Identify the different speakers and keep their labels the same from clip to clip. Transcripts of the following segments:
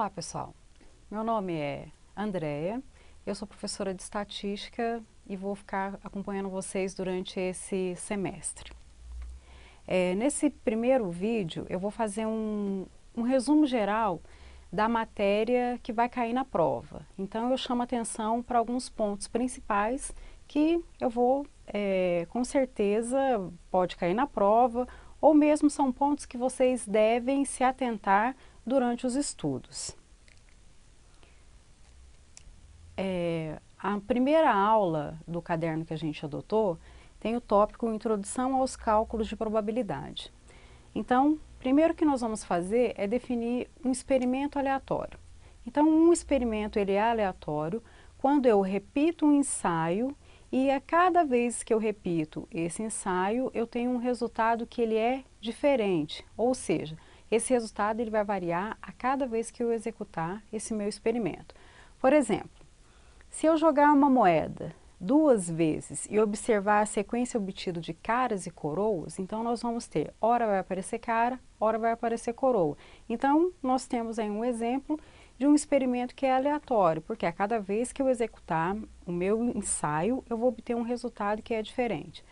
Speaker 1: Olá pessoal, meu nome é Andréia, eu sou professora de estatística e vou ficar acompanhando vocês durante esse semestre. Nesse primeiro vídeo eu vou fazer um resumo geral da matéria que vai cair na prova. Então eu chamo atenção para alguns pontos principais que eu vou, com certeza, pode cair na prova, ou mesmo são pontos que vocês devem se atentar durante os estudos. A primeira aula do caderno que a gente adotou tem o tópico Introdução aos Cálculos de Probabilidade. Então, primeiro que nós vamos fazer é definir um experimento aleatório. Então, um experimento ele é aleatório quando eu repito um ensaio e a cada vez que eu repito esse ensaio, eu tenho um resultado que ele é diferente, ou seja, esse resultado ele vai variar a cada vez que eu executar esse meu experimento. Por exemplo, se eu jogar uma moeda 2 vezes e observar a sequência obtida de caras e coroas, então nós vamos ter, ora vai aparecer cara, ora vai aparecer coroa. Então, nós temos aí um exemplo de um experimento que é aleatório, porque a cada vez que eu executar o meu ensaio, eu vou obter um resultado que é diferente.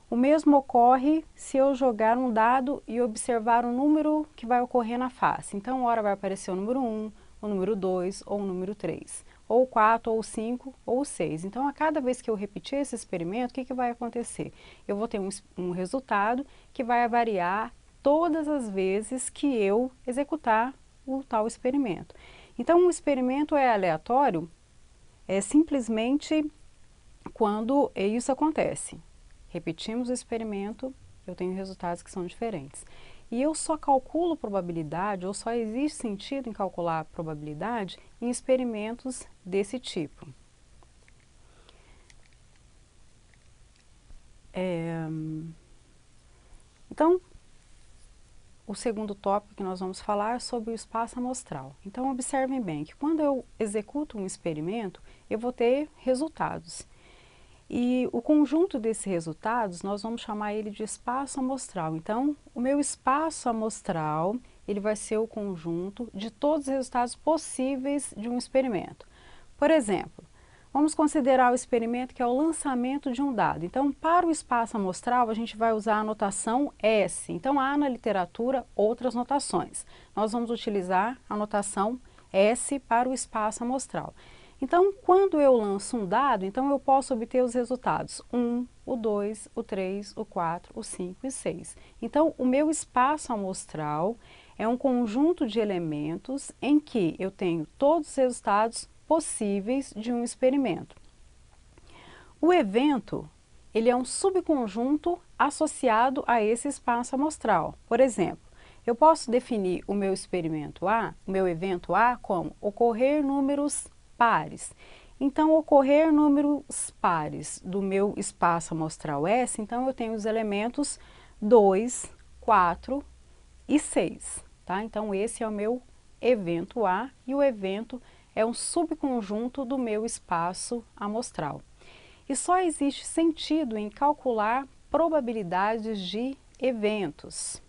Speaker 1: O mesmo ocorre se eu jogar um dado e observar o número que vai ocorrer na face. Então, ora vai aparecer o número 1, o número 2 ou o número 3. Ou 4, ou 5, ou 6. Então, a cada vez que eu repetir esse experimento, o que vai acontecer? Eu vou ter um resultado que vai variar todas as vezes que eu executar o tal experimento. Então, um experimento é aleatório simplesmente quando isso acontece. Repetimos o experimento, eu tenho resultados que são diferentes. E eu só calculo probabilidade, ou só existe sentido em calcular a probabilidade em experimentos desse tipo. Então, o segundo tópico que nós vamos falar é sobre o espaço amostral. Então, observem bem que quando eu executo um experimento, eu vou ter resultados. E o conjunto desses resultados, nós vamos chamar ele de espaço amostral. Então, o meu espaço amostral, ele vai ser o conjunto de todos os resultados possíveis de um experimento. Por exemplo, vamos considerar o experimento que é o lançamento de um dado. Então, para o espaço amostral, a gente vai usar a notação S. Então, há na literatura outras notações. Nós vamos utilizar a notação S para o espaço amostral. Então, quando eu lanço um dado, então eu posso obter os resultados 1, o 2, o 3, o 4, o 5 e 6. Então, o meu espaço amostral é um conjunto de elementos em que eu tenho todos os resultados possíveis de um experimento. O evento, ele é um subconjunto associado a esse espaço amostral. Por exemplo, eu posso definir o meu experimento A, o meu evento A, como ocorrer números pares. Então, ocorrer números pares do meu espaço amostral S, então eu tenho os elementos 2, 4 e 6. Tá? Então, esse é o meu evento A e o evento é um subconjunto do meu espaço amostral. E só existe sentido em calcular probabilidades de eventos.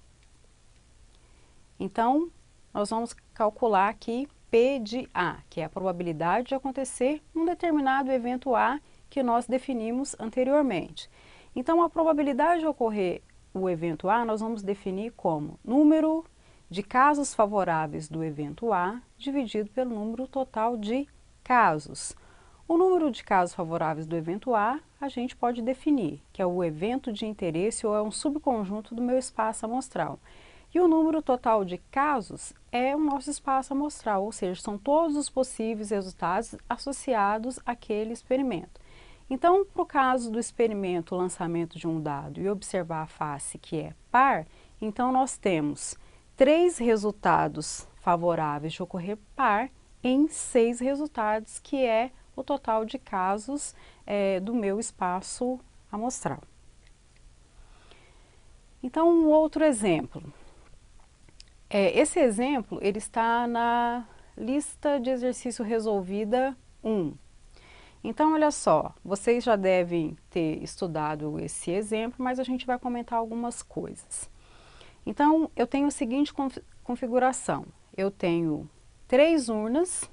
Speaker 1: Então, nós vamos calcular aqui P de A, que é a probabilidade de acontecer um determinado evento A que nós definimos anteriormente. Então, a probabilidade de ocorrer o evento A, nós vamos definir como número de casos favoráveis do evento A dividido pelo número total de casos. O número de casos favoráveis do evento A, a gente pode definir, que é o evento de interesse ou é um subconjunto do meu espaço amostral. E o número total de casos é o nosso espaço amostral, ou seja, são todos os possíveis resultados associados àquele experimento. Então, para o caso do experimento lançamento de um dado e observar a face que é par, então nós temos 3 resultados favoráveis de ocorrer par em 6 resultados, que é o total de casos do meu espaço amostral. Então, um outro exemplo. Esse exemplo ele está na lista de exercício resolvida 1. Então, olha só, vocês já devem ter estudado esse exemplo, mas a gente vai comentar algumas coisas. Então, eu tenho a seguinte configuração. Eu tenho 3 urnas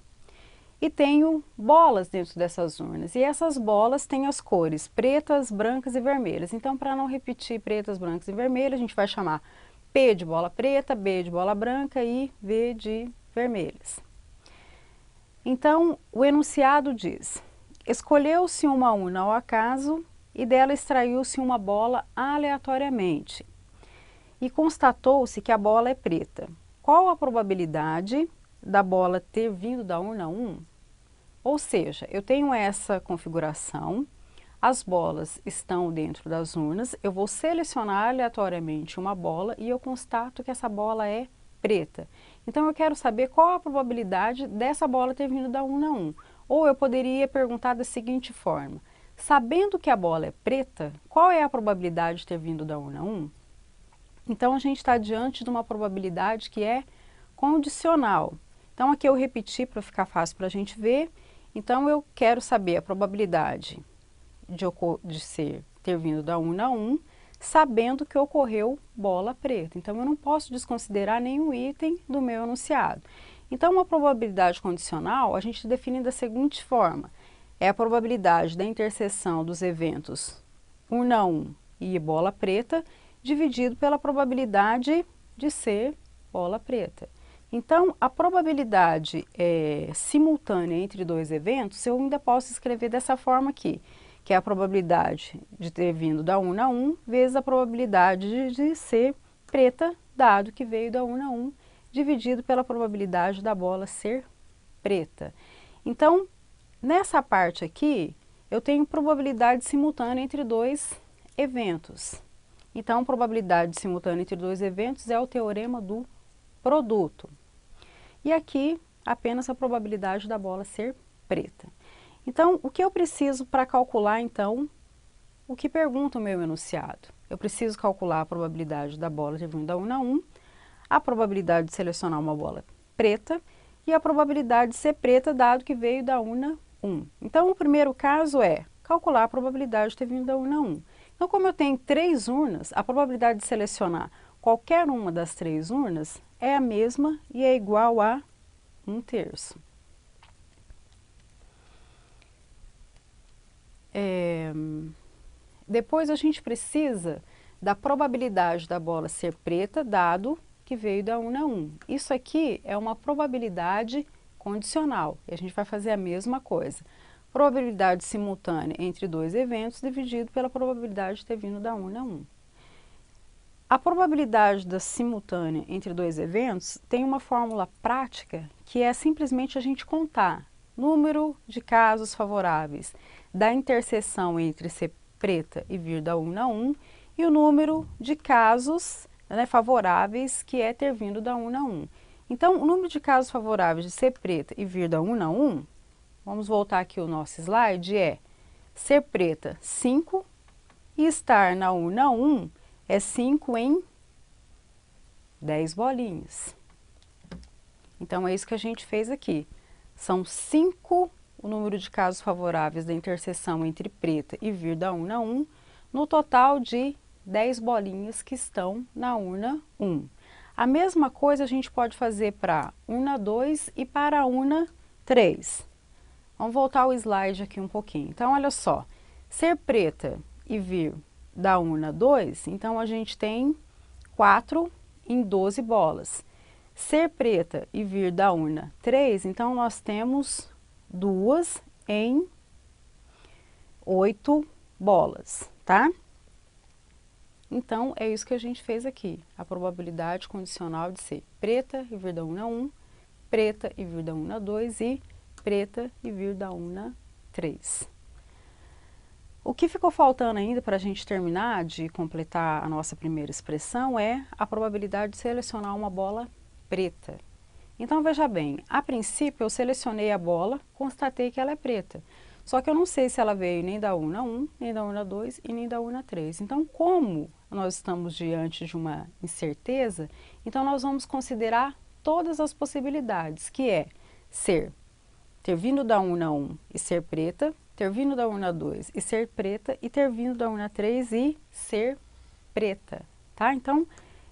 Speaker 1: e tenho bolas dentro dessas urnas. E essas bolas têm as cores pretas, brancas e vermelhas. Então, para não repetir pretas, brancas e vermelhas, a gente vai chamar P de bola preta, B de bola branca e V de vermelhas. Então, o enunciado diz: escolheu-se uma urna ao acaso e dela extraiu-se uma bola aleatoriamente. E constatou-se que a bola é preta. Qual a probabilidade da bola ter vindo da urna 1? Ou seja, eu tenho essa configuração, as bolas estão dentro das urnas, eu vou selecionar aleatoriamente uma bola e eu constato que essa bola é preta. Então eu quero saber qual a probabilidade dessa bola ter vindo da urna 1. Ou eu poderia perguntar da seguinte forma: sabendo que a bola é preta, qual é a probabilidade de ter vindo da urna 1? Então a gente está diante de uma probabilidade que é condicional. Então aqui eu repeti para ficar fácil para a gente ver. Então eu quero saber a probabilidade de ter vindo da urna 1, sabendo que ocorreu bola preta. Então eu não posso desconsiderar nenhum item do meu enunciado. Então uma probabilidade condicional a gente define da seguinte forma: é a probabilidade da interseção dos eventos urna 1 e bola preta dividido pela probabilidade de ser bola preta. Então, a probabilidade simultânea entre dois eventos, eu ainda posso escrever dessa forma aqui, que é a probabilidade de ter vindo da urna 1 vezes a probabilidade de ser preta, dado que veio da urna 1, dividido pela probabilidade da bola ser preta. Então, nessa parte aqui, eu tenho probabilidade simultânea entre dois eventos. Então, probabilidade simultânea entre dois eventos é o teorema do produto. E aqui, apenas a probabilidade da bola ser preta. Então, o que eu preciso para calcular, então, o que pergunta o meu enunciado? Eu preciso calcular a probabilidade da bola ter vindo da urna 1, a probabilidade de selecionar uma bola preta e a probabilidade de ser preta, dado que veio da urna 1. Então, o primeiro caso é calcular a probabilidade de ter vindo da urna 1. Então, como eu tenho 3 urnas, a probabilidade de selecionar qualquer uma das 3 urnas é a mesma e é igual a 1/3. Depois a gente precisa da probabilidade da bola ser preta, dado que veio da urna 1. Isso aqui é uma probabilidade condicional, e a gente vai fazer a mesma coisa. Probabilidade simultânea entre dois eventos dividido pela probabilidade de ter vindo da urna 1. A probabilidade da simultânea entre dois eventos tem uma fórmula prática que é simplesmente a gente contar número de casos favoráveis da interseção entre ser preta e vir da urna 1 e o número de casos favoráveis que é ter vindo da urna 1. Então, o número de casos favoráveis de ser preta e vir da urna 1, vamos voltar aqui o nosso slide, é ser preta 5 e estar na urna 1 é 5 em 10 bolinhas. Então, é isso que a gente fez aqui. São 5 o número de casos favoráveis da interseção entre preta e vir da urna 1, no total de 10 bolinhas que estão na urna 1. A mesma coisa a gente pode fazer para urna 2 e para a urna 3. Vamos voltar ao slide aqui um pouquinho. Então, olha só, ser preta e vir da urna 2, então a gente tem 4 em 12 bolas. Ser preta e vir da urna 3, então nós temos 2 em 8 bolas, tá? Então, é isso que a gente fez aqui. A probabilidade condicional de ser preta e vir da urna 1, preta e vir da urna 2 e preta e vir da urna 3. O que ficou faltando ainda para a gente terminar de completar a nossa primeira expressão é a probabilidade de selecionar uma bola preta. Então, veja bem, a princípio eu selecionei a bola, constatei que ela é preta. Só que eu não sei se ela veio nem da urna 1, nem da urna 2 e nem da urna 3. Então, como nós estamos diante de uma incerteza, então nós vamos considerar todas as possibilidades, que é ter vindo da urna 1 e ser preta, ter vindo da urna 2 e ser preta, e ter vindo da urna 3 e ser preta, tá? Então,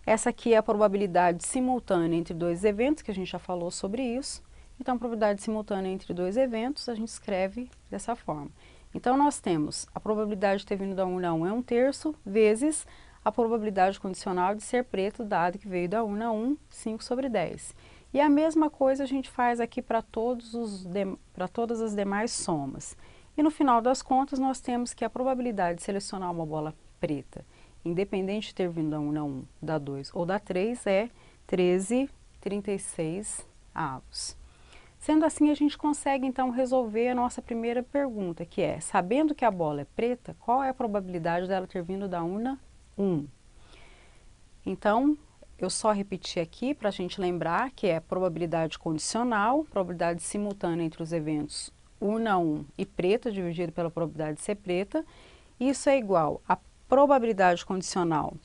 Speaker 1: essa aqui é a probabilidade simultânea entre dois eventos, que a gente já falou sobre isso. Então, probabilidade simultânea entre dois eventos, a gente escreve dessa forma. Então, nós temos a probabilidade de ter vindo da urna 1 é 1/3, vezes a probabilidade condicional de ser preto, dado que veio da urna 1, 5/10. E a mesma coisa a gente faz aqui para todas as demais somas. E no final das contas, nós temos que a probabilidade de selecionar uma bola preta, independente de ter vindo da urna 1, da 2 ou da 3, é 13,36 avos. Sendo assim, a gente consegue então resolver a nossa primeira pergunta, que é, sabendo que a bola é preta, qual é a probabilidade dela ter vindo da urna 1? Então, eu só repeti aqui para a gente lembrar que é probabilidade condicional, probabilidade simultânea entre os eventos urna 1 e preta, dividido pela probabilidade de ser preta. Isso é igual a probabilidade condicional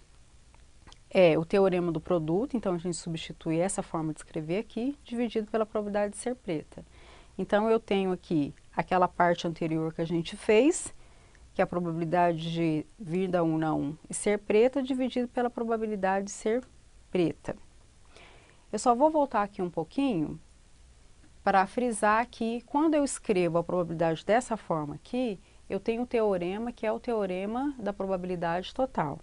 Speaker 1: é o teorema do produto, então a gente substitui essa forma de escrever aqui, dividido pela probabilidade de ser preta. Então, eu tenho aqui aquela parte anterior que a gente fez, que é a probabilidade de vir da urna 1 e ser preta, dividido pela probabilidade de ser preta. Eu só vou voltar aqui um pouquinho para frisar que quando eu escrevo a probabilidade dessa forma aqui, eu tenho o teorema que é o teorema da probabilidade total.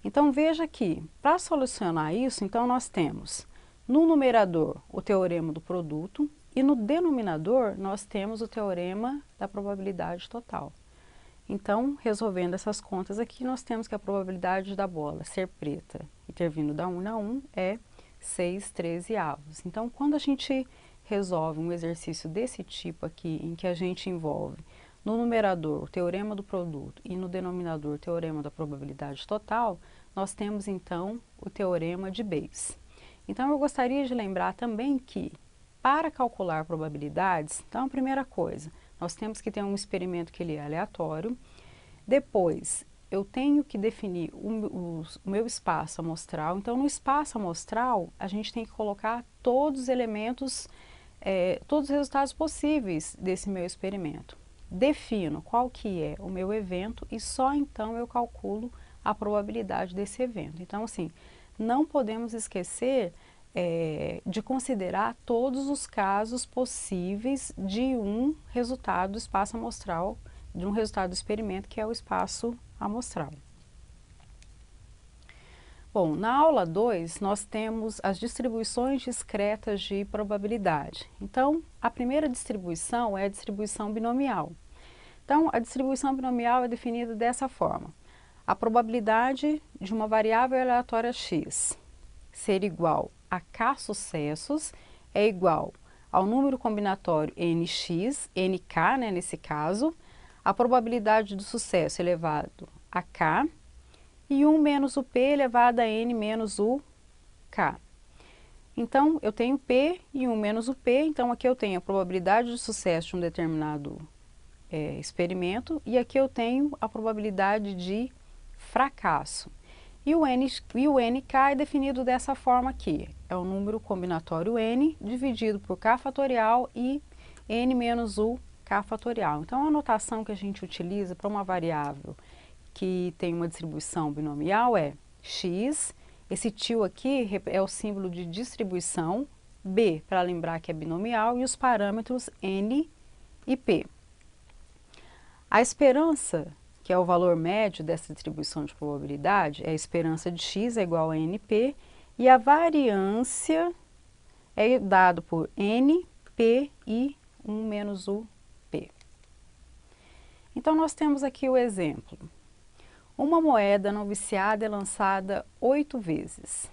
Speaker 1: Então, veja que, para solucionar isso, então nós temos no numerador o teorema do produto e no denominador nós temos o teorema da probabilidade total. Então, resolvendo essas contas aqui, nós temos que a probabilidade da bola ser preta e ter vindo da urna 1 é 6/13 avos. Então, quando a gente resolve um exercício desse tipo aqui, em que a gente envolve no numerador o teorema do produto e no denominador o teorema da probabilidade total, nós temos então o teorema de Bayes. Então, eu gostaria de lembrar também que, para calcular probabilidades, então a primeira coisa, nós temos que ter um experimento que ele é aleatório. Depois, eu tenho que definir o meu espaço amostral. Então, no espaço amostral, a gente tem que colocar todos os elementos, todos os resultados possíveis desse meu experimento. Defino qual que é o meu evento e só então eu calculo a probabilidade desse evento. Então, assim, não podemos esquecer de considerar todos os casos possíveis de um resultado do espaço amostral, de um resultado do experimento, que é o espaço amostral. Bom, na aula 2, nós temos as distribuições discretas de probabilidade. Então, a primeira distribuição é a distribuição binomial. Então, a distribuição binomial é definida dessa forma. A probabilidade de uma variável aleatória x ser igual a k sucessos é igual ao número combinatório nx, nk, né, nesse caso, a probabilidade do sucesso elevado a k, e 1 menos o p elevado a n menos o k. Então, eu tenho p e 1 menos o p, então aqui eu tenho a probabilidade de sucesso de um determinado experimento, e aqui eu tenho a probabilidade de fracasso. E o nk é definido dessa forma aqui, é o número combinatório n dividido por k fatorial e n menos o k fatorial. Então, a notação que a gente utiliza para uma variável que tem uma distribuição binomial é x, esse tio aqui é o símbolo de distribuição, b, para lembrar que é binomial, e os parâmetros n e p. A esperança, que é o valor médio dessa distribuição de probabilidade, é a esperança de x é igual a np, e a variância é dado por n, p e 1 menos o p. Então, nós temos aqui o exemplo. Uma moeda não viciada é lançada 8 vezes.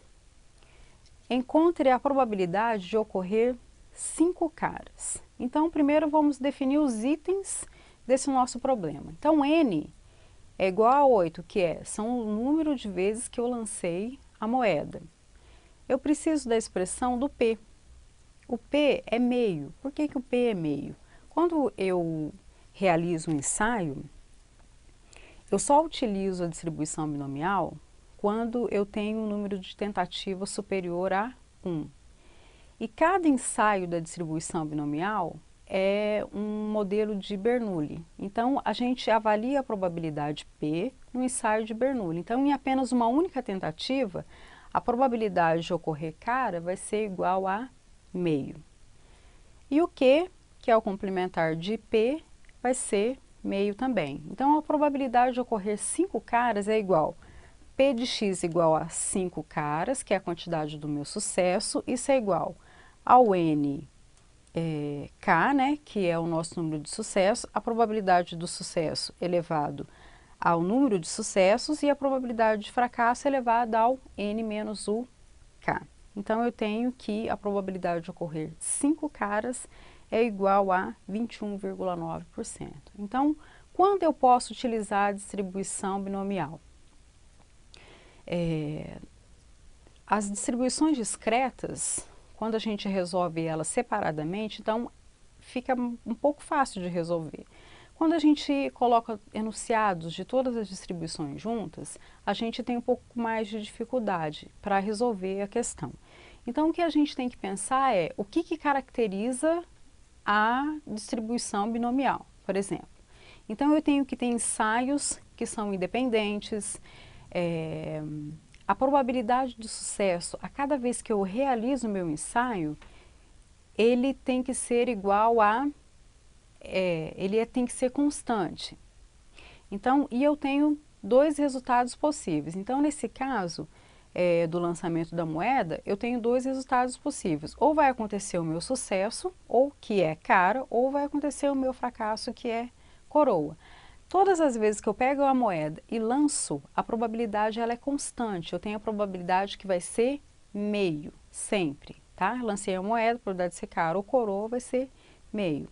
Speaker 1: Encontre a probabilidade de ocorrer 5 caras. Então, primeiro vamos definir os itens desse nosso problema. Então, n é igual a 8, que são o número de vezes que eu lancei a moeda. Eu preciso da expressão do p. O p é meio. Por que o p é meio? Quando eu realizo um ensaio, eu só utilizo a distribuição binomial quando eu tenho um número de tentativas superior a 1. E cada ensaio da distribuição binomial é um modelo de Bernoulli. Então, a gente avalia a probabilidade P no ensaio de Bernoulli. Então, em apenas uma única tentativa, a probabilidade de ocorrer cara vai ser igual a meio. E o Q, que é o complementar de P, vai ser meio também. Então, a probabilidade de ocorrer 5 caras é igual P de x igual a 5 caras, que é a quantidade do meu sucesso. Isso é igual ao N K, né, que é o nosso número de sucesso, a probabilidade do sucesso elevado ao número de sucessos e a probabilidade de fracasso elevada ao N menos o K. Então, eu tenho que a probabilidade de ocorrer 5 caras é igual a 21,9%. Então, quando eu posso utilizar a distribuição binomial? As distribuições discretas, quando a gente resolve elas separadamente, então fica um pouco fácil de resolver. Quando a gente coloca enunciados de todas as distribuições juntas, a gente tem um pouco mais de dificuldade para resolver a questão. Então, o que a gente tem que pensar é o que caracteriza a distribuição binomial, por exemplo. Então, eu tenho que ter ensaios que são independentes, a probabilidade de sucesso a cada vez que eu realizo o meu ensaio, ele tem que ser igual a, tem que ser constante. Então, e eu tenho 2 resultados possíveis. Então, nesse caso do lançamento da moeda, eu tenho 2 resultados possíveis. Ou vai acontecer o meu sucesso, ou que é cara, ou vai acontecer o meu fracasso, que é coroa. Todas as vezes que eu pego a moeda e lanço, a probabilidade ela é constante. Eu tenho a probabilidade que vai ser meio, sempre, tá? Lancei a moeda, a probabilidade de ser cara ou coroa vai ser meio.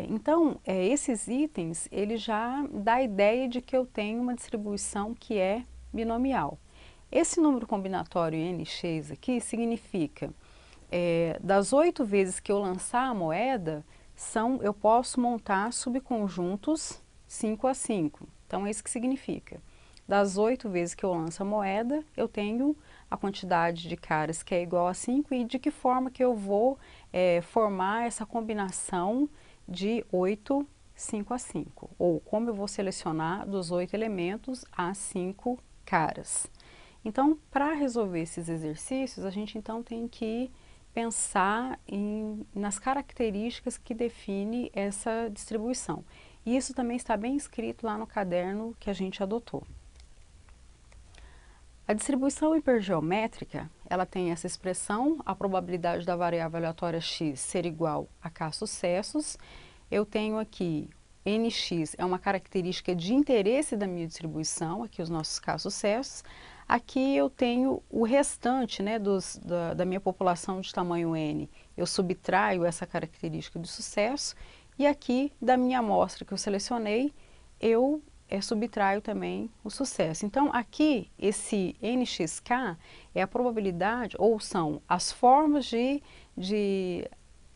Speaker 1: Então, esses itens, ele já dá a ideia de que eu tenho uma distribuição que é binomial. Esse número combinatório nx aqui significa, das 8 vezes que eu lançar a moeda, eu posso montar subconjuntos 5 a 5. Então, é isso que significa. Das 8 vezes que eu lanço a moeda, eu tenho a quantidade de caras que é igual a 5 e de que forma que eu vou formar essa combinação de 8, 5 a 5. Ou como eu vou selecionar dos 8 elementos as 5 caras. Então, para resolver esses exercícios, a gente então tem que pensar nas características que define essa distribuição. E isso também está bem escrito lá no caderno que a gente adotou. A distribuição hipergeométrica, ela tem essa expressão, a probabilidade da variável aleatória x ser igual a k sucessos. Eu tenho aqui nx é uma característica de interesse da minha distribuição, aqui os nossos k sucessos. Aqui eu tenho o restante, né, da minha população de tamanho n, eu subtraio essa característica de sucesso, e aqui da minha amostra que eu selecionei, eu subtraio também o sucesso. Então, aqui, esse nxk é a probabilidade, ou são as formas de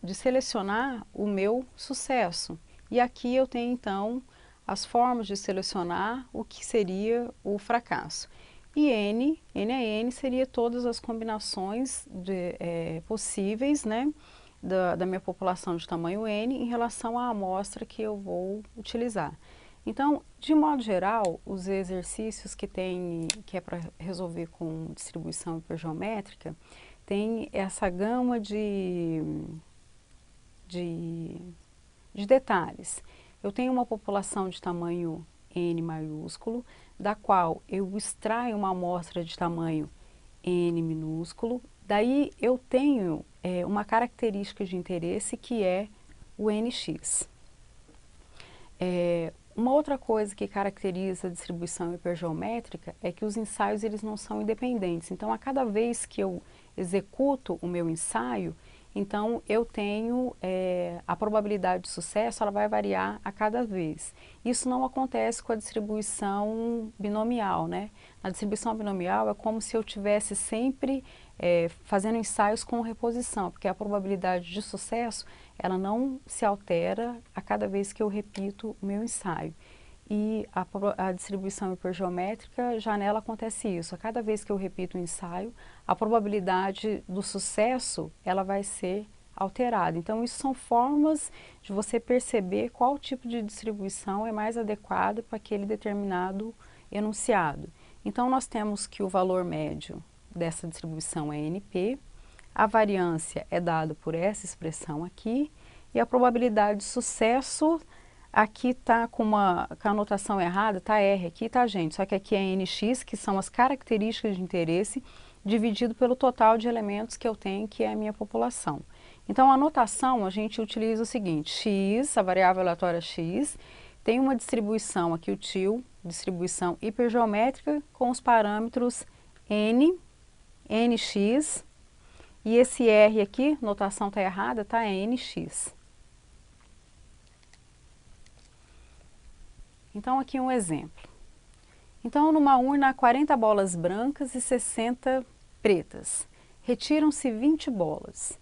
Speaker 1: selecionar o meu sucesso. E aqui eu tenho, então, as formas de selecionar o que seria o fracasso. E N a N seria todas as combinações possíveis, né, da minha população de tamanho N em relação à amostra que eu vou utilizar. Então, de modo geral, os exercícios que é para resolver com distribuição hipergeométrica, tem essa gama de detalhes. Eu tenho uma população de tamanho N maiúsculo, da qual eu extraio uma amostra de tamanho N minúsculo, daí eu tenho uma característica de interesse que é o Nx. Uma outra coisa que caracteriza a distribuição hipergeométrica é que os ensaios eles não são independentes. Então, a cada vez que eu executo o meu ensaio, então eu tenho a probabilidade de sucesso, ela vai variar a cada vez. Isso não acontece com a distribuição binomial, né? A distribuição binomial é como se eu tivesse sempre fazendo ensaios com reposição, porque a probabilidade de sucesso ela não se altera a cada vez que eu repito o meu ensaio. E a distribuição hipergeométrica, já nela acontece isso. A cada vez que eu repito o ensaio, a probabilidade do sucesso, ela vai ser alterada. Então, isso são formas de você perceber qual tipo de distribuição é mais adequada para aquele determinado enunciado. Então, nós temos que o valor médio dessa distribuição é NP, A variância é dada por essa expressão aqui, e a probabilidade de sucesso, aqui está com a anotação errada, está R aqui, tá, gente? Só que aqui é NX, que são as características de interesse, dividido pelo total de elementos que eu tenho, que é a minha população. Então, a anotação, a gente utiliza o seguinte: X, a variável aleatória X, tem uma distribuição aqui, o TIL, distribuição hipergeométrica, com os parâmetros N, NX, e esse R aqui, notação está errada, tá? É NX. Então, aqui um exemplo. Então, numa urna há 40 bolas brancas e 60 pretas. Retiram-se 20 bolas.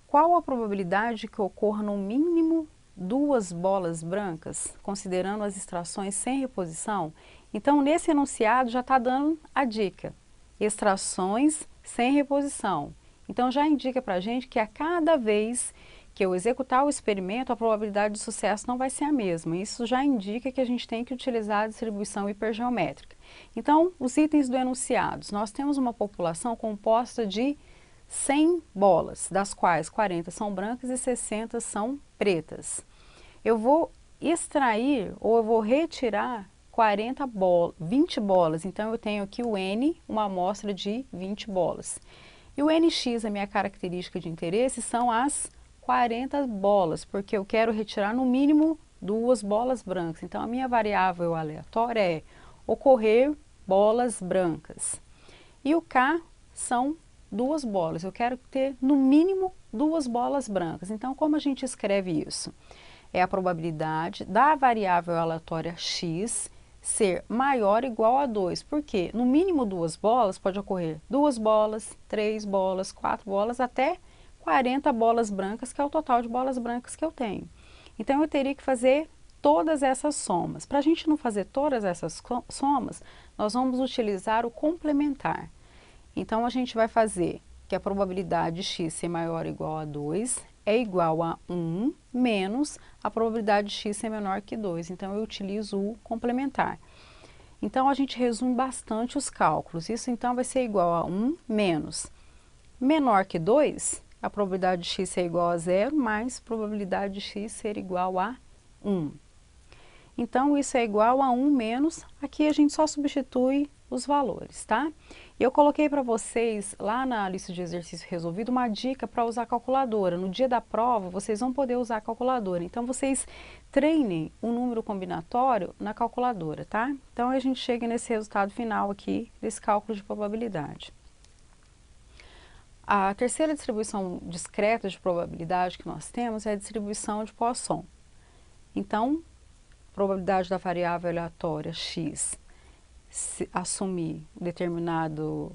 Speaker 1: Qual a probabilidade que ocorra no mínimo 2 bolas brancas, considerando as extrações sem reposição? Então, nesse enunciado já está dando a dica. Extrações sem reposição. Então, já indica para a gente que a cada vez que eu executar o experimento, a probabilidade de sucesso não vai ser a mesma. Isso já indica que a gente tem que utilizar a distribuição hipergeométrica. Então, os itens do enunciado. Nós temos uma população composta de 100 bolas, das quais 40 são brancas e 60 são pretas. Eu vou extrair ou eu vou retirar 20 bolas. Então, eu tenho aqui o N, uma amostra de 20 bolas. E o NX, a minha característica de interesse, são as 40 bolas, porque eu quero retirar no mínimo 2 bolas brancas. Então, a minha variável aleatória é ocorrer bolas brancas. E o K são 2 bolas. Eu quero ter no mínimo 2 bolas brancas. Então, como a gente escreve isso? É a probabilidade da variável aleatória X ser maior ou igual a 2. Porque no mínimo 2 bolas pode ocorrer 2 bolas, 3 bolas, 4 bolas, até 40 bolas brancas, que é o total de bolas brancas que eu tenho. Então, eu teria que fazer todas essas somas. Para a gente não fazer todas essas somas, nós vamos utilizar o complementar. Então, a gente vai fazer que a probabilidade de x ser maior ou igual a 2 é igual a 1 menos a probabilidade de x ser menor que 2. Então, eu utilizo o complementar. Então, a gente resume bastante os cálculos. Isso, então, vai ser igual a 1 menos menor que 2, a probabilidade de x ser igual a 0, mais probabilidade de x ser igual a 1. Então, isso é igual a 1 menos, aqui a gente só substitui os valores, tá? Eu coloquei para vocês, lá na lista de exercício resolvido, uma dica para usar a calculadora. No dia da prova, vocês vão poder usar a calculadora. Então, vocês treinem o número combinatório na calculadora, tá? Então, a gente chega nesse resultado final aqui, desse cálculo de probabilidade. A terceira distribuição discreta de probabilidade que nós temos é a distribuição de Poisson. Então, probabilidade da variável aleatória x, se assumir determinado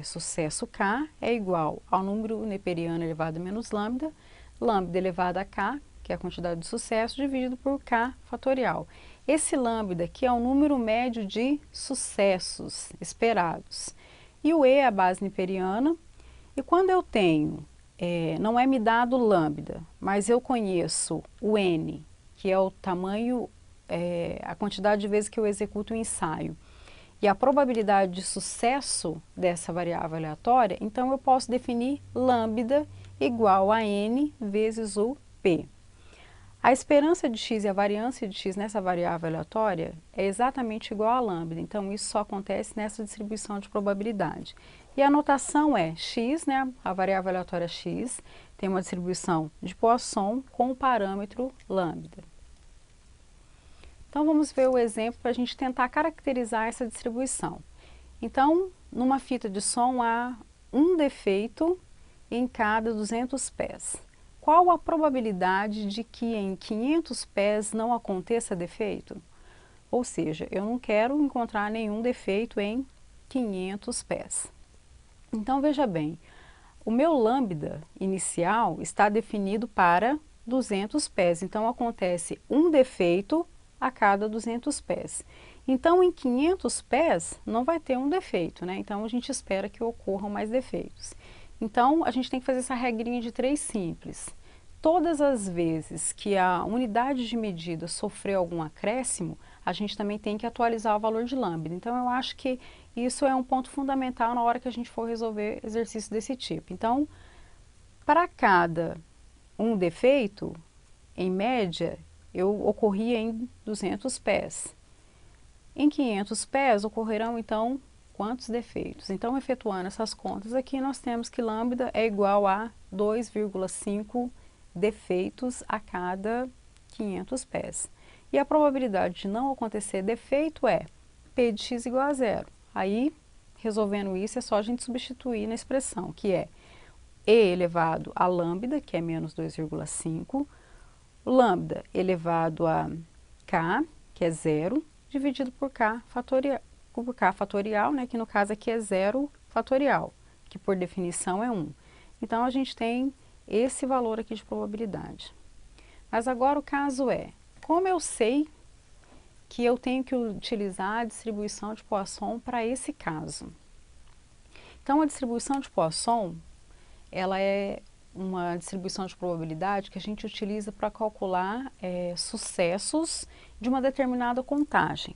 Speaker 1: sucesso k, é igual ao número neperiano elevado a menos lambda, lambda elevado a k, que é a quantidade de sucesso, dividido por k fatorial. Esse lambda aqui é o número médio de sucessos esperados. E o E é a base neperiana. E quando eu tenho, não é me dado lambda, mas eu conheço o N, que é o tamanho, a quantidade de vezes que eu executo o ensaio, e a probabilidade de sucesso dessa variável aleatória, então eu posso definir lambda igual a N vezes o P. A esperança de x e a variância de x nessa variável aleatória é exatamente igual a lambda, então isso só acontece nessa distribuição de probabilidade. E a notação é x, né, a variável aleatória x, tem uma distribuição de Poisson com o parâmetro lambda. Então, vamos ver o exemplo para a gente tentar caracterizar essa distribuição. Então, numa fita de som há um defeito em cada 200 pés. Qual a probabilidade de que em 500 pés não aconteça defeito? Ou seja, eu não quero encontrar nenhum defeito em 500 pés. Então, veja bem, o meu lambda inicial está definido para 200 pés. Então, acontece um defeito a cada 200 pés. Então, em 500 pés, não vai ter um defeito, né? Então, a gente espera que ocorram mais defeitos. Então, a gente tem que fazer essa regrinha de 3 simples. Todas as vezes que a unidade de medida sofreu algum acréscimo, a gente também tem que atualizar o valor de lambda. Então, eu acho que isso é um ponto fundamental na hora que a gente for resolver exercícios desse tipo. Então, para cada um defeito, em média, eu ocorria em 200 pés. Em 500 pés, ocorrerão, então, quantos defeitos? Então, efetuando essas contas aqui, nós temos que lambda é igual a 2,5 defeitos a cada 500 pés. E a probabilidade de não acontecer defeito é P de x igual a zero. Aí, resolvendo isso, é só a gente substituir na expressão, que é E elevado a lambda, que é menos 2,5, lambda elevado a K, que é zero, dividido por K fatorial, né, que no caso aqui é zero fatorial, que por definição é 1. Então, a gente tem esse valor aqui de probabilidade. Mas agora o caso é, como eu sei que eu tenho que utilizar a distribuição de Poisson para esse caso? Então, a distribuição de Poisson, ela é uma distribuição de probabilidade que a gente utiliza para calcular sucessos de uma determinada contagem.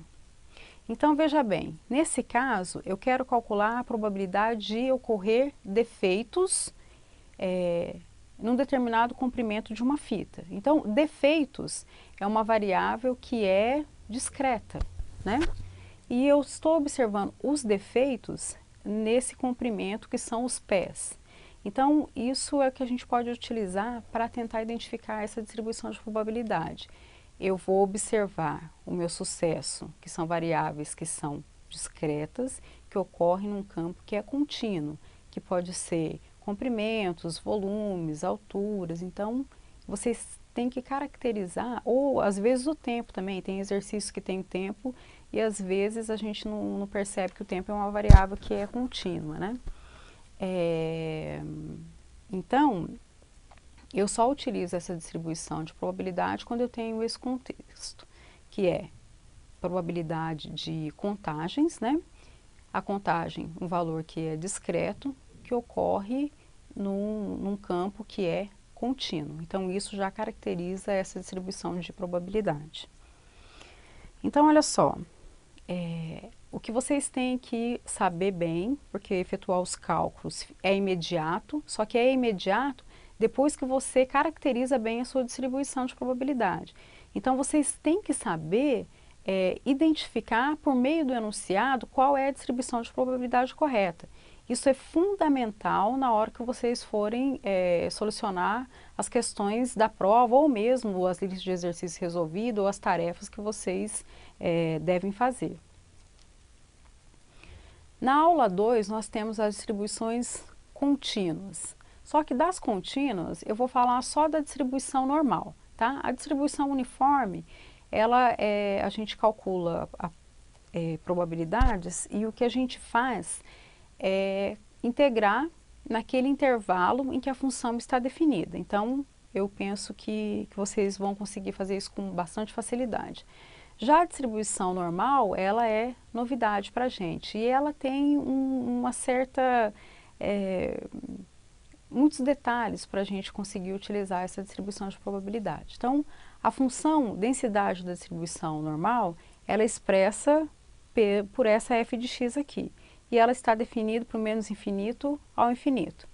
Speaker 1: Então, veja bem, nesse caso, eu quero calcular a probabilidade de ocorrer defeitos num determinado comprimento de uma fita. Então, defeitos é uma variável que é discreta, né? E eu estou observando os defeitos nesse comprimento que são os pés. Então, isso é o que a gente pode utilizar para tentar identificar essa distribuição de probabilidade. Eu vou observar o meu sucesso, que são variáveis que são discretas, que ocorrem num campo que é contínuo, que pode ser comprimentos, volumes, alturas. Então, vocês têm que caracterizar, ou às vezes o tempo também, tem exercícios que tem tempo e às vezes a gente não percebe que o tempo é uma variável que é contínua, né? Então, eu só utilizo essa distribuição de probabilidade quando eu tenho esse contexto, que é probabilidade de contagens, né? A contagem, um valor que é discreto, que ocorre num campo que é contínuo. Então, isso já caracteriza essa distribuição de probabilidade. Então, olha só, o que vocês têm que saber bem, porque efetuar os cálculos é imediato, só que é imediato depois que você caracteriza bem a sua distribuição de probabilidade. Então, vocês têm que saber identificar por meio do enunciado qual é a distribuição de probabilidade correta. Isso é fundamental na hora que vocês forem solucionar as questões da prova ou mesmo as listas de exercício resolvido ou as tarefas que vocês devem fazer. Na aula 2, nós temos as distribuições contínuas. Só que das contínuas, eu vou falar só da distribuição normal, tá? A distribuição uniforme, a gente calcula probabilidades e o que a gente faz é integrar naquele intervalo em que a função está definida. Então, eu penso que vocês vão conseguir fazer isso com bastante facilidade. Já a distribuição normal, ela é novidade para a gente e ela tem uma certa, muitos detalhes para a gente conseguir utilizar essa distribuição de probabilidade. Então, a função densidade da distribuição normal, ela é expressa por essa f de x aqui e ela está definida para o menos infinito ao infinito.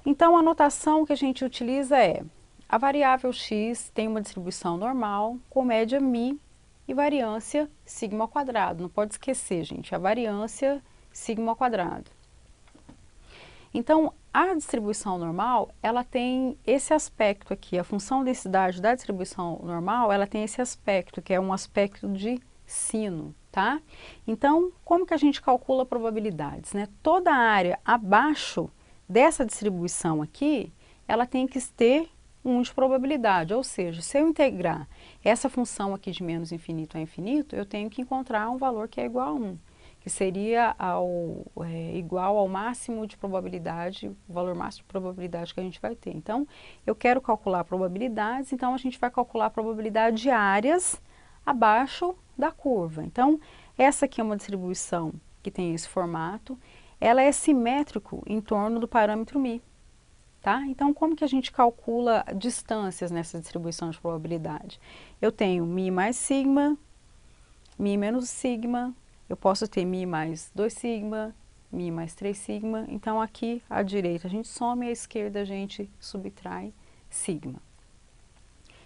Speaker 1: Então, a notação que a gente utiliza é a variável x tem uma distribuição normal com média μ e variância sigma ao quadrado. Não pode esquecer, gente, a variância sigma ao quadrado. Então, a distribuição normal, ela tem esse aspecto aqui, a função densidade da distribuição normal, ela tem esse aspecto, que é um aspecto de sino, tá? Então, como que a gente calcula probabilidades, né? Toda área abaixo dessa distribuição aqui, ela tem que ter 1 de probabilidade, ou seja, se eu integrar essa função aqui de menos infinito a infinito, eu tenho que encontrar um valor que é igual a 1, que seria igual ao máximo de probabilidade, o valor máximo de probabilidade que a gente vai ter. Então, eu quero calcular probabilidades, então a gente vai calcular a probabilidade de áreas abaixo da curva. Então, essa aqui é uma distribuição que tem esse formato, ela é simétrico em torno do parâmetro μ. Tá? Então, como que a gente calcula distâncias nessa distribuição de probabilidade? Eu tenho μ mais sigma Mi menos sigma, eu posso ter Mi mais 2 sigma, Mi mais 3 sigma. Então, aqui à direita a gente soma e à esquerda a gente subtrai sigma.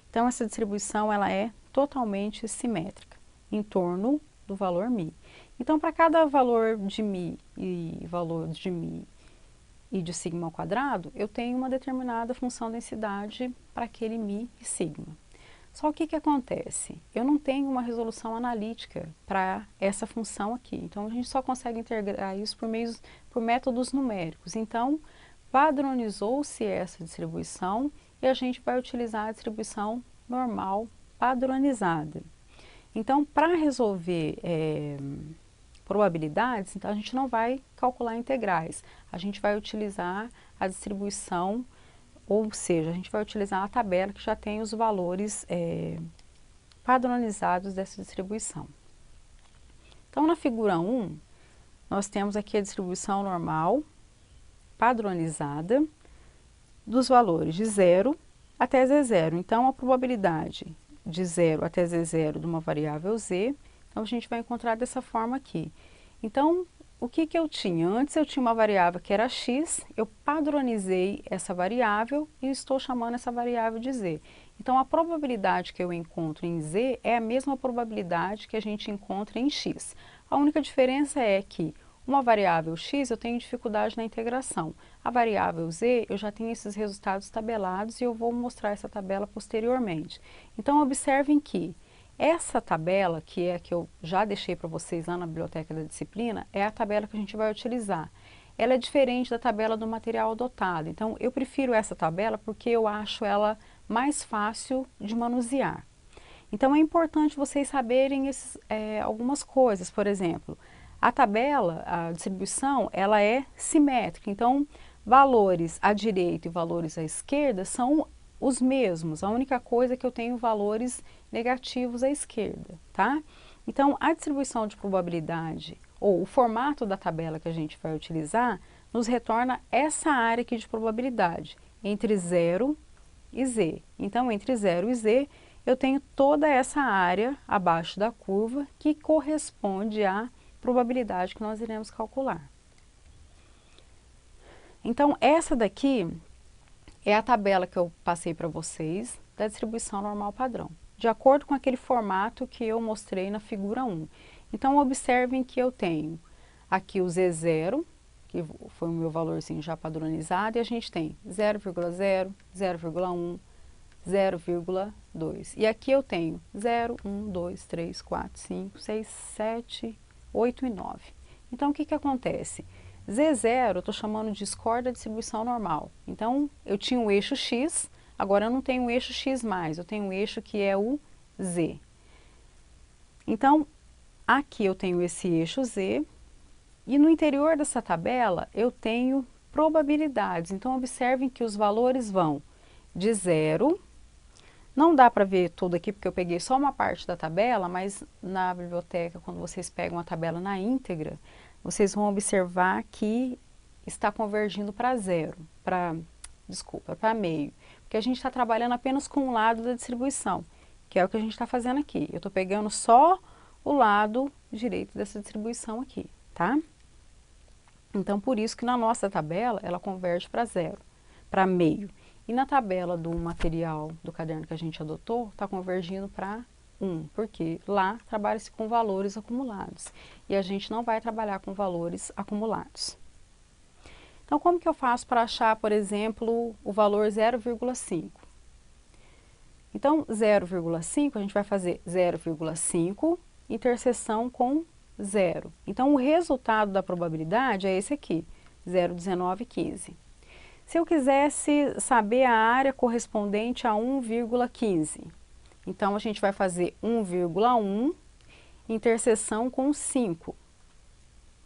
Speaker 1: Então, essa distribuição ela é totalmente simétrica, em torno do valor Mi. Então, para cada valor de Mi e de sigma ao quadrado, eu tenho uma determinada função densidade para aquele Mi e sigma. Só o que acontece? Eu não tenho uma resolução analítica para essa função aqui. Então, a gente só consegue integrar isso por métodos numéricos. Então, padronizou-se essa distribuição e a gente vai utilizar a distribuição normal padronizada. Então, para resolver probabilidades, então a gente não vai calcular integrais. A gente vai utilizar a distribuição, ou seja, a gente vai utilizar a tabela que já tem os valores padronizados dessa distribuição. Então, na figura 1, nós temos aqui a distribuição normal padronizada dos valores de 0 até Z0. Então, a probabilidade de 0 até Z0 de uma variável Z, então a gente vai encontrar dessa forma aqui. Então, o que eu tinha? Antes eu tinha uma variável que era x, eu padronizei essa variável e estou chamando essa variável de z. Então, a probabilidade que eu encontro em z é a mesma probabilidade que a gente encontra em x. A única diferença é que uma variável x eu tenho dificuldade na integração. A variável z eu já tenho esses resultados tabelados e eu vou mostrar essa tabela posteriormente. Então, observem que essa tabela, que é a que eu já deixei para vocês lá na biblioteca da disciplina, é a tabela que a gente vai utilizar. Ela é diferente da tabela do material adotado. Então, eu prefiro essa tabela porque eu acho ela mais fácil de manusear. Então, é importante vocês saberem algumas coisas. Por exemplo, a tabela, a distribuição, ela é simétrica. Então, valores à direita e valores à esquerda são os mesmos. A única coisa é que eu tenho valores negativos à esquerda, tá? Então, a distribuição de probabilidade, ou o formato da tabela que a gente vai utilizar, nos retorna essa área aqui de probabilidade, entre 0 e z. Então, entre 0 e z, eu tenho toda essa área abaixo da curva que corresponde à probabilidade que nós iremos calcular. Então, essa daqui é a tabela que eu passei para vocês da distribuição normal padrão, de acordo com aquele formato que eu mostrei na figura 1. Então, observem que eu tenho aqui o Z0, que foi o meu valorzinho já padronizado, e a gente tem 0,0, 0,1, 0,2. E aqui eu tenho 0, 1, 2, 3, 4, 5, 6, 7, 8 e 9. Então, o que acontece? Z0 eu estou chamando de score da distribuição normal. Então, eu tinha um eixo x, agora eu não tenho um eixo x+, eu tenho um eixo que é o z. Então, aqui eu tenho esse eixo z, e no interior dessa tabela eu tenho probabilidades. Então, observem que os valores vão de 0, não dá para ver tudo aqui porque eu peguei só uma parte da tabela, mas na biblioteca, quando vocês pegam a tabela na íntegra, vocês vão observar que está convergindo para zero, para meio, porque a gente está trabalhando apenas com um lado da distribuição, que é o que a gente está fazendo aqui. Eu estou pegando só o lado direito dessa distribuição aqui, tá? Então, por isso que na nossa tabela, ela converge para zero, para meio. E na tabela do material do caderno que a gente adotou, está convergindo para 1, porque lá trabalha-se com valores acumulados e a gente não vai trabalhar com valores acumulados. Então, como que eu faço para achar, por exemplo, o valor 0,5? Então, 0,5 a gente vai fazer 0,5 interseção com 0. Então, o resultado da probabilidade é esse aqui, 0,1915. Se eu quisesse saber a área correspondente a 1,15, então, a gente vai fazer 1,1 interseção com 5,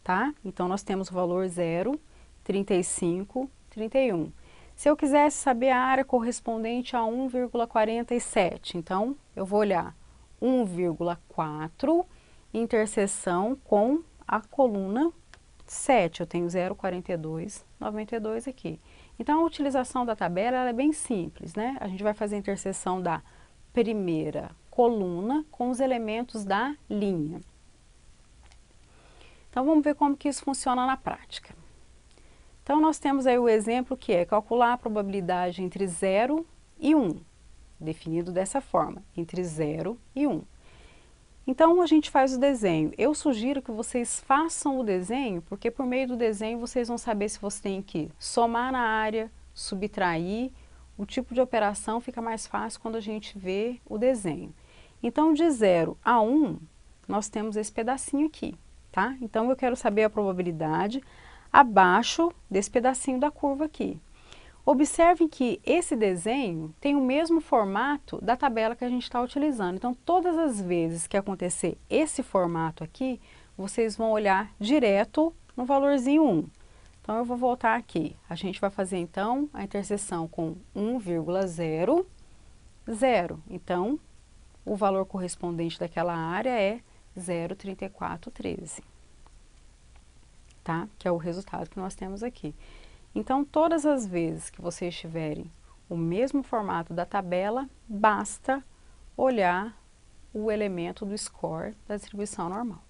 Speaker 1: tá? Então, nós temos o valor 0, 35, 31. Se eu quisesse saber a área correspondente a 1,47, então, eu vou olhar 1,4 interseção com a coluna 7. Eu tenho 0,42, 92 aqui. Então, a utilização da tabela ela é bem simples, né? A gente vai fazer a interseção da primeira coluna com os elementos da linha. Então, vamos ver como que isso funciona na prática. Então, nós temos aí o exemplo que é calcular a probabilidade entre 0 e 1, definido dessa forma, entre 0 e 1. Então, a gente faz o desenho. Eu sugiro que vocês façam o desenho, porque por meio do desenho vocês vão saber se você tem que somar na área, subtrair. O tipo de operação fica mais fácil quando a gente vê o desenho. Então, de 0 a 1, nós temos esse pedacinho aqui, tá? Então, eu quero saber a probabilidade abaixo desse pedacinho da curva aqui. Observem que esse desenho tem o mesmo formato da tabela que a gente está utilizando. Então, todas as vezes que acontecer esse formato aqui, vocês vão olhar direto no valorzinho 1. Então, eu vou voltar aqui. A gente vai fazer, então, a interseção com 1,00. Então, o valor correspondente daquela área é 0,3413. Tá? Que é o resultado que nós temos aqui. Então, todas as vezes que vocês tiverem o mesmo formato da tabela, basta olhar o elemento do score da distribuição normal.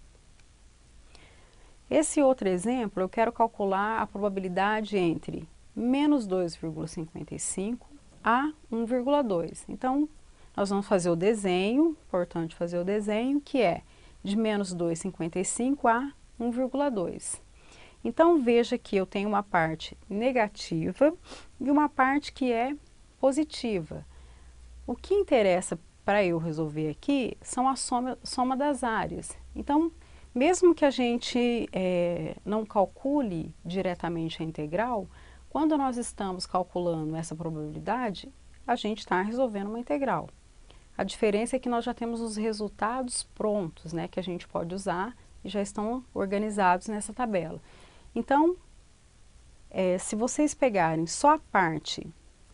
Speaker 1: Esse outro exemplo, eu quero calcular a probabilidade entre menos 2,55 a 1,2. Então, nós vamos fazer o desenho, importante fazer o desenho, que é de menos 2,55 a 1,2. Então, veja que eu tenho uma parte negativa e uma parte que é positiva. O que interessa para eu resolver aqui são a soma das áreas. Então, mesmo que a gente não calcule diretamente a integral, quando nós estamos calculando essa probabilidade, a gente está resolvendo uma integral. A diferença é que nós já temos os resultados prontos, né, que a gente pode usar e já estão organizados nessa tabela. Então, se vocês pegarem só a parte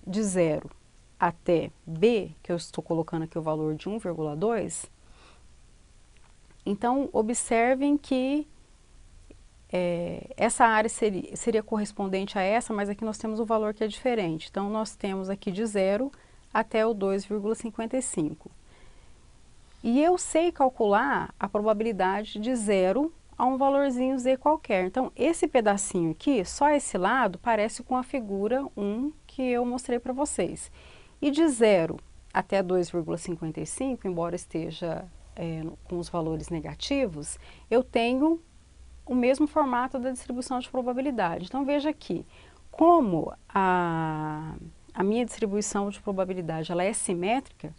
Speaker 1: de 0 até B, que eu estou colocando aqui o valor de 1,2, então observem que essa área seria correspondente a essa, mas aqui nós temos o valor que é diferente. Então, nós temos aqui de 0 até o 2,55. E eu sei calcular a probabilidade de 0 a um valorzinho z qualquer. Então, esse pedacinho aqui, só esse lado, parece com a figura 1 que eu mostrei para vocês. E de 0 até 2,55, embora esteja com os valores negativos, eu tenho o mesmo formato da distribuição de probabilidade. Então, veja aqui, como a minha distribuição de probabilidade ela é simétrica,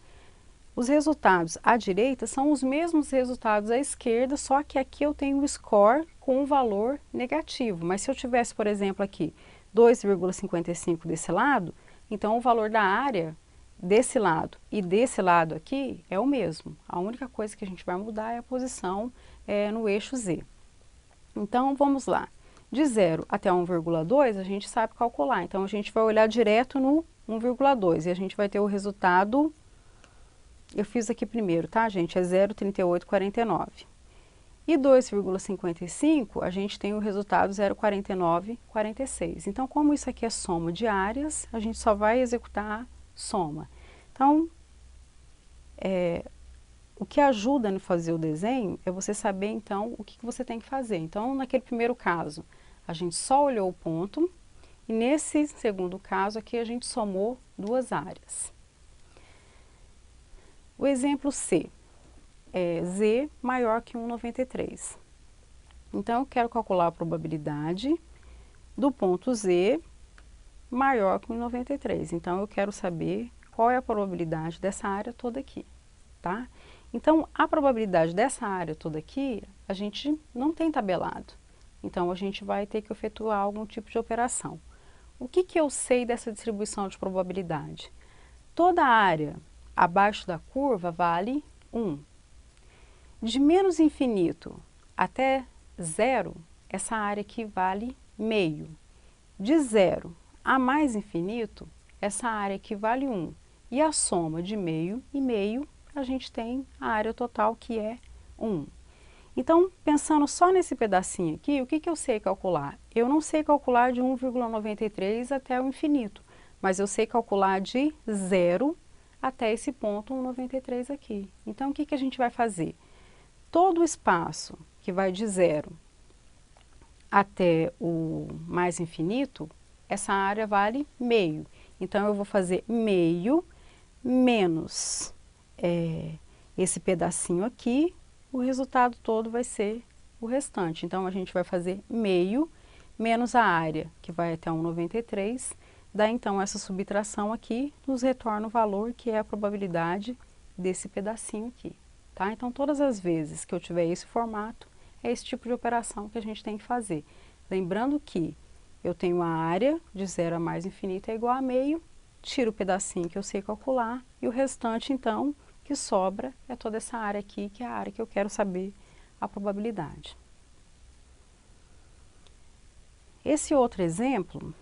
Speaker 1: os resultados à direita são os mesmos resultados à esquerda, só que aqui eu tenho o score com um valor negativo. Mas se eu tivesse, por exemplo, aqui 2,55 desse lado, então o valor da área desse lado e desse lado aqui é o mesmo. A única coisa que a gente vai mudar é a posição no eixo Z. Então, vamos lá. De 0 até 1,2 a gente sabe calcular. Então, a gente vai olhar direto no 1,2 e a gente vai ter o resultado... Eu fiz aqui primeiro, tá, gente? É 0,3849. E 2,55, a gente tem o resultado 0,4946. Então, como isso aqui é soma de áreas, a gente só vai executar a soma. Então, o que ajuda no fazer o desenho é você saber, então, o que você tem que fazer. Então, naquele primeiro caso, a gente só olhou o ponto, e nesse segundo caso aqui, a gente somou duas áreas. O exemplo C é Z maior que 1,93. Então, eu quero calcular a probabilidade do ponto Z maior que 1,93. Então, eu quero saber qual é a probabilidade dessa área toda aqui, tá? Então, a probabilidade dessa área toda aqui, a gente não tem tabelado. Então, a gente vai ter que efetuar algum tipo de operação. O que eu sei dessa distribuição de probabilidade? Toda área abaixo da curva vale 1. De menos infinito até 0, essa área aqui vale meio. De 0 a mais infinito, essa área aqui vale 1. E a soma de meio e meio, a gente tem a área total que é 1. Então, pensando só nesse pedacinho aqui, o que eu sei calcular? Eu não sei calcular de 1,93 até o infinito, mas eu sei calcular de 0 até esse ponto 1,93 aqui. Então, o que que a gente vai fazer? Todo o espaço que vai de 0 até o mais infinito, essa área vale meio. Então, eu vou fazer meio menos esse pedacinho aqui, o resultado todo vai ser o restante. Então, a gente vai fazer meio menos a área, que vai até 1,93, dá então essa subtração aqui, nos retorna o valor que é a probabilidade desse pedacinho aqui, tá? Então, todas as vezes que eu tiver esse formato, é esse tipo de operação que a gente tem que fazer. Lembrando que eu tenho a área de 0 a mais infinito é igual a meio, tiro o pedacinho que eu sei calcular e o restante, então, que sobra é toda essa área aqui, que é a área que eu quero saber a probabilidade. Esse outro exemplo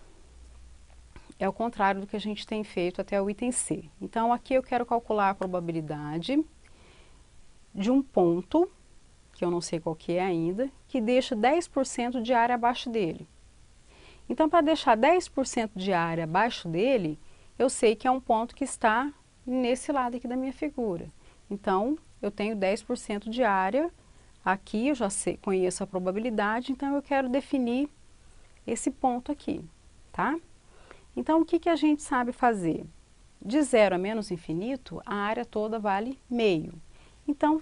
Speaker 1: é o contrário do que a gente tem feito até o item C. Então, aqui eu quero calcular a probabilidade de um ponto, que eu não sei qual que é ainda, que deixa 10% de área abaixo dele. Então, para deixar 10% de área abaixo dele, eu sei que é um ponto que está nesse lado aqui da minha figura. Então, eu tenho 10% de área, aqui eu já sei, conheço a probabilidade, então eu quero definir esse ponto aqui, tá? Então, o que que a gente sabe fazer? De 0 a menos infinito, a área toda vale meio. Então,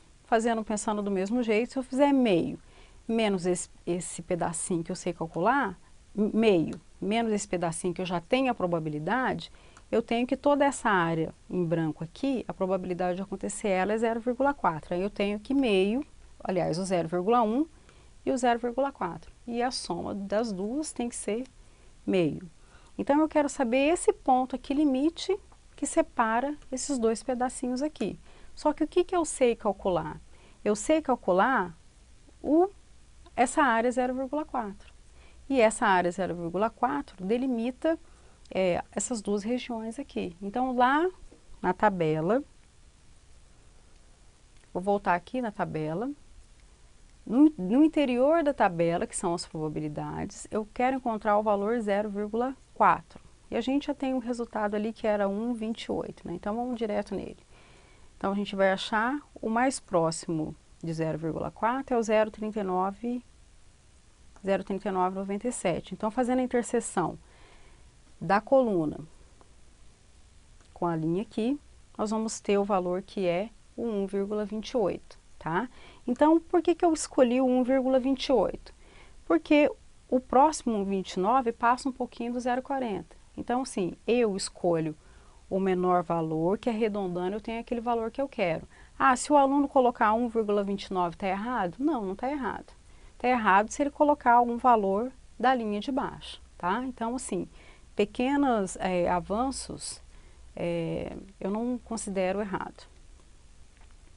Speaker 1: pensando do mesmo jeito, se eu fizer meio menos esse pedacinho que eu sei calcular, meio menos esse pedacinho que eu já tenho a probabilidade, eu tenho que toda essa área em branco aqui, a probabilidade de acontecer ela é 0,4. Aí eu tenho que meio, aliás, o 0,1 e o 0,4. E a soma das duas tem que ser meio. Então, eu quero saber esse ponto aqui, limite, que separa esses dois pedacinhos aqui. Só que o que que eu sei calcular? Eu sei calcular essa área 0,4. E essa área 0,4 delimita essas duas regiões aqui. Então, lá na tabela, vou voltar aqui na tabela, no interior da tabela, que são as probabilidades, eu quero encontrar o valor 0,4. E a gente já tem um resultado ali que era 1,28, né? Então, vamos direto nele. Então, a gente vai achar o mais próximo de 0,4 é o 0,3997. Então, fazendo a interseção da coluna com a linha aqui, nós vamos ter o valor que é o 1,28, tá? Então, por que que eu escolhi o 1,28? Porque o próximo 1,29 passa um pouquinho do 0,40. Então, assim, eu escolho o menor valor, que arredondando eu tenho aquele valor que eu quero. Ah, se o aluno colocar 1,29 está errado? Não, não está errado. Está errado se ele colocar algum valor da linha de baixo, tá? Então, assim, pequenos avanços eu não considero errado.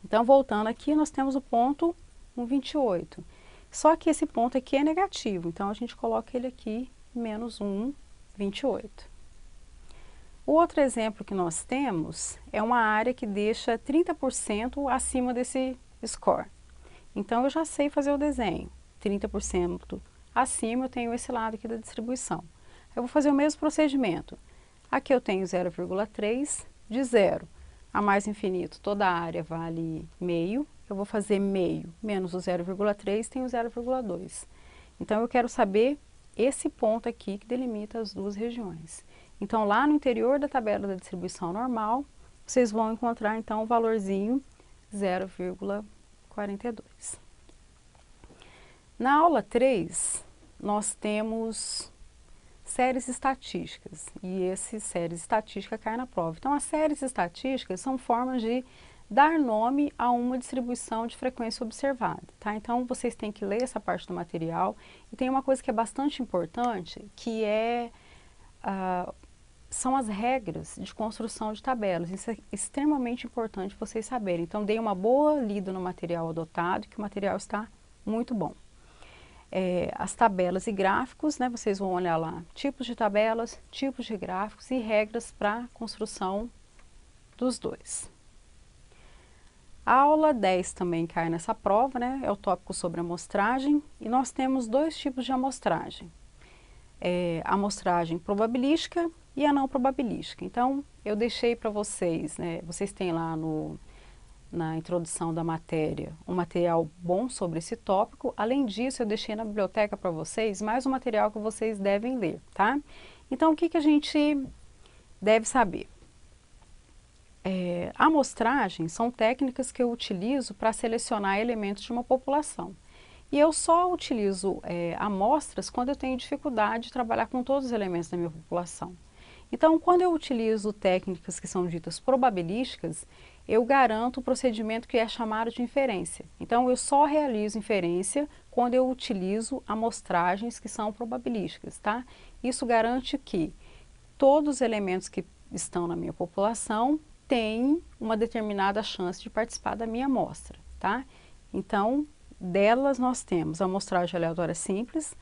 Speaker 1: Então, voltando aqui, nós temos o ponto 1,28. Só que esse ponto aqui é negativo, então a gente coloca ele aqui, menos 1,28. O outro exemplo que nós temos é uma área que deixa 30% acima desse score. Então, eu já sei fazer o desenho. 30% acima, eu tenho esse lado aqui da distribuição. Eu vou fazer o mesmo procedimento. Aqui eu tenho 0,3 de 0 a mais infinito. Toda a área vale meio. Eu vou fazer meio menos o 0,3, tenho 0,2. Então, eu quero saber esse ponto aqui que delimita as duas regiões. Então, lá no interior da tabela da distribuição normal, vocês vão encontrar, então, o valorzinho 0,42. Na aula 3, nós temos séries estatísticas, e essas séries estatísticas caem na prova. Então, as séries estatísticas são formas de dar nome a uma distribuição de frequência observada, tá? Então, vocês têm que ler essa parte do material. E tem uma coisa que é bastante importante, que são as regras de construção de tabelas. Isso é extremamente importante vocês saberem. Então, deem uma boa lida no material adotado, que o material está muito bom. As tabelas e gráficos, né, vocês vão olhar lá, tipos de tabelas, tipos de gráficos e regras para construção dos dois. A aula 10 também cai nessa prova, né, é o tópico sobre amostragem, e nós temos dois tipos de amostragem. Amostragem probabilística e a não probabilística. Então, eu deixei para vocês, né, vocês têm lá na introdução da matéria um material bom sobre esse tópico. Além disso, eu deixei na biblioteca para vocês mais um material que vocês devem ler, tá? Então, o que a gente deve saber? Amostragens são técnicas que eu utilizo para selecionar elementos de uma população. E eu só utilizo amostras quando eu tenho dificuldade de trabalhar com todos os elementos da minha população. Então, quando eu utilizo técnicas que são ditas probabilísticas, eu garanto o procedimento que é chamado de inferência. Então, eu só realizo inferência quando eu utilizo amostragens que são probabilísticas, tá? Isso garante que todos os elementos que estão na minha população têm uma determinada chance de participar da minha amostra, tá? Então, delas nós temos a amostragem aleatória simples,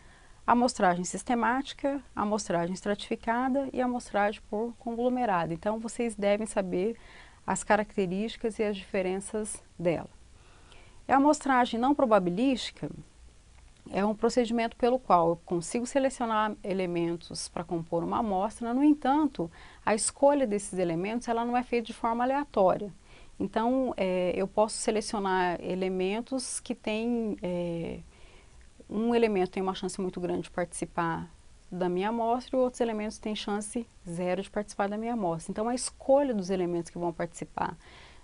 Speaker 1: a amostragem sistemática, a amostragem estratificada e a amostragem por conglomerado. Então, vocês devem saber as características e as diferenças dela. A amostragem não probabilística é um procedimento pelo qual eu consigo selecionar elementos para compor uma amostra. No entanto, a escolha desses elementos ela não é feita de forma aleatória. Então, eu posso selecionar elementos que têm... um elemento tem uma chance muito grande de participar da minha amostra e outros elementos têm chance zero de participar da minha amostra. Então, a escolha dos elementos que vão participar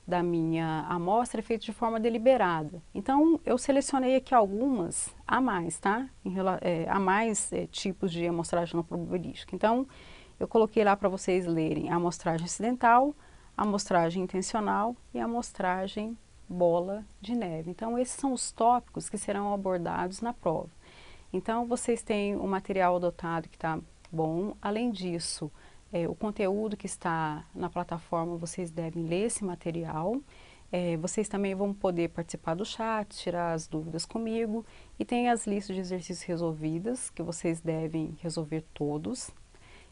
Speaker 1: da minha amostra é feita de forma deliberada. Então, eu selecionei aqui algumas a mais, tá? Há mais tipos de amostragem não probabilística. Então, eu coloquei lá para vocês lerem a amostragem acidental, a amostragem intencional e a amostragem bola de neve. Então, esses são os tópicos que serão abordados na prova. Então, vocês têm o material adotado que está bom. Além disso, o conteúdo que está na plataforma, vocês devem ler esse material. Vocês também vão poder participar do chat, tirar as dúvidas comigo. E tem as listas de exercícios resolvidas, que vocês devem resolver todos.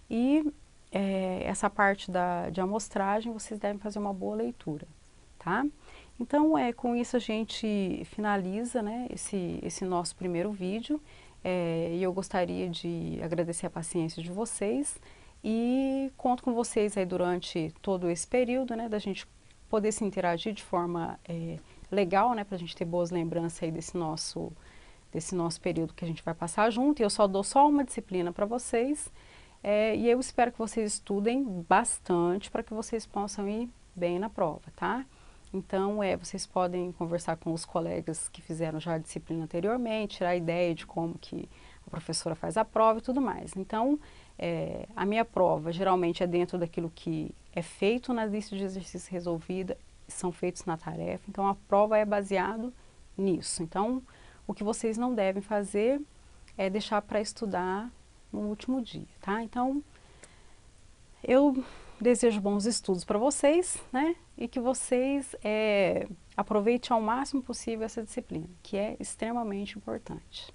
Speaker 1: E essa parte de amostragem, vocês devem fazer uma boa leitura, tá? Então, com isso a gente finaliza, né, esse nosso primeiro vídeo. E eu gostaria de agradecer a paciência de vocês e conto com vocês aí durante todo esse período, né, da gente poder se interagir de forma legal, né, para a gente ter boas lembranças aí desse nosso período que a gente vai passar junto. E eu só dou só uma disciplina para vocês e eu espero que vocês estudem bastante para que vocês possam ir bem na prova, tá? Então, vocês podem conversar com os colegas que fizeram já a disciplina anteriormente, tirar ideia de como que a professora faz a prova e tudo mais. Então, a minha prova geralmente é dentro daquilo que é feito na lista de exercícios resolvida, são feitos na tarefa. Então, a prova é baseado nisso. Então, o que vocês não devem fazer é deixar para estudar no último dia, tá? Então, eu desejo bons estudos para vocês, né? E que vocês aproveitem ao máximo possível essa disciplina, que é extremamente importante.